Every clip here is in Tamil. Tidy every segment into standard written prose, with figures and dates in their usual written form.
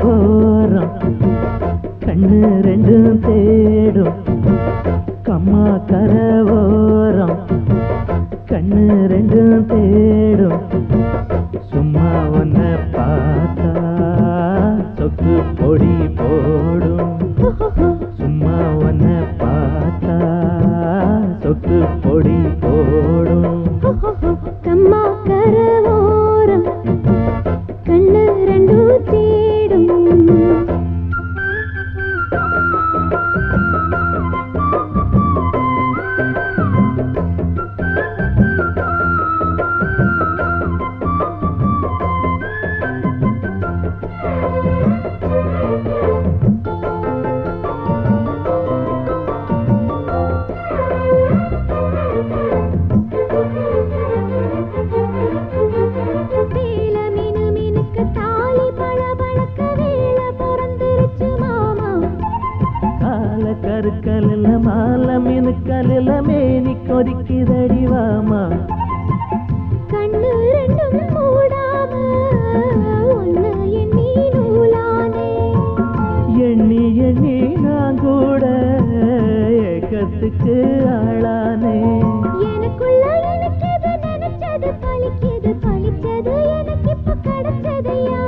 ஓரம் கண்ணு ரெண்டும் தேடும் கம்மா கரை ஓரம் கண்ணு ரெண்டும் தேடும் சும்மா ஒன்ன பார்த்தா சொக்கு பொடி போடும் சும்மா ஒன்ன பார்த்தா சொக்கு பொடி போடும் கம்மா கரை ஓரம் கண்ணு ரெண்டும் தேடும் கருக்கலில் மாலை மினுக்கலில் மேனி கொதிக்குதடி வாமா கண்ணு ரெண்டும் மூடாம ஒன்னு எண்ணி நூலானே எண்ணி எண்ணி நான் கூட ஏக்கத்துக்கு ஆளானே எனக்குள்ள எனக்கு எது நினைச்சது பழிச்சது பழிச்சது எனக்கு இப்ப கிடைச்சதையா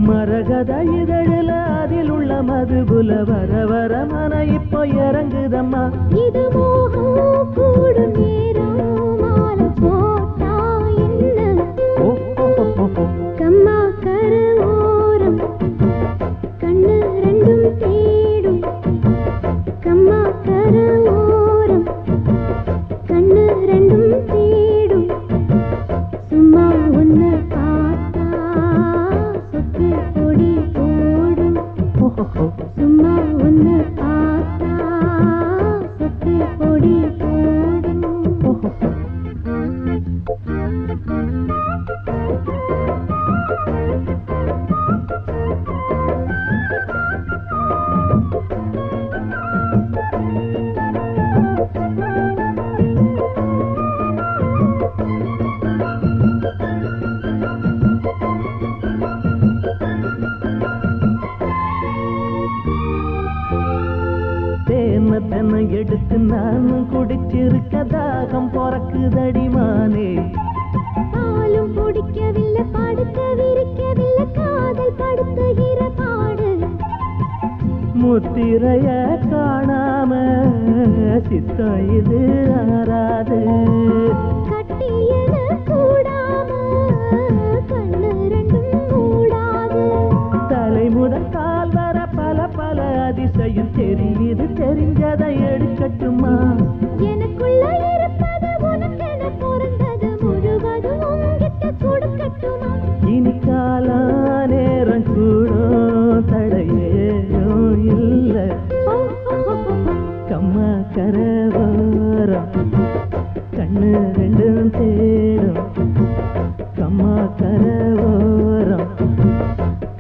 மரகத இதழில் அதில் உள்ள மதுபுல வர வர மன இப்போ இறங்குதம்மா இது மோகம் கூடும் நேரம் மாலை போட்டா என்ன கம்மா கரை ஓரம் கண்ணு ரெண்டும் தேடும் கம்மா கரை ஓரம் கண்ணு ரெண்டும் தேடும் சும்மா ஒன்னு பார்த்தா சொக்கு பொடி போடும் சும்மா ஒன்னு பார்த்தா சொக்கு பொடி போடும் தேன தென்னை எடுத்து நானும் குடிச்சிருக்க தாகம் பொறக்குதடி மானே பாலும் பிடிக்கவில்லை படுக்க விரிக்கவில்லை காதல் படுத்துகிற பாடு முத்திரைய காணாம சித்தம் இது ஆறாது கட்டியன கூடாம கண்ணு ரெண்டும் மூடாது தலை முதல் கால் வர பல பல அதிசயம் தெரியுது தெரிஞ்சதை எடுக்கட்டுமா எனக்குள்ள இருப்பது உனக்கென பிறந்தது முழுவதும் உங்கிட்ட கொடுக்கட்டுமா இனி காலா நேரம் கூடும் தடையேனோ இல்ல கம்மா கரை ஓரம் கண்ணு ரெண்டும் தேடும் கம்மா கரை ஓரம்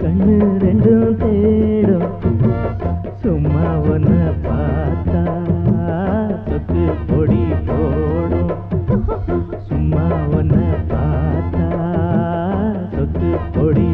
கண்ணு ரெண்டும் தேடும் சும்மா ஒன்ன பார்த்தா சொக்கு பொடி போடும் சும்மா ஒன்ன பார்த்தா சொக்கு பொடி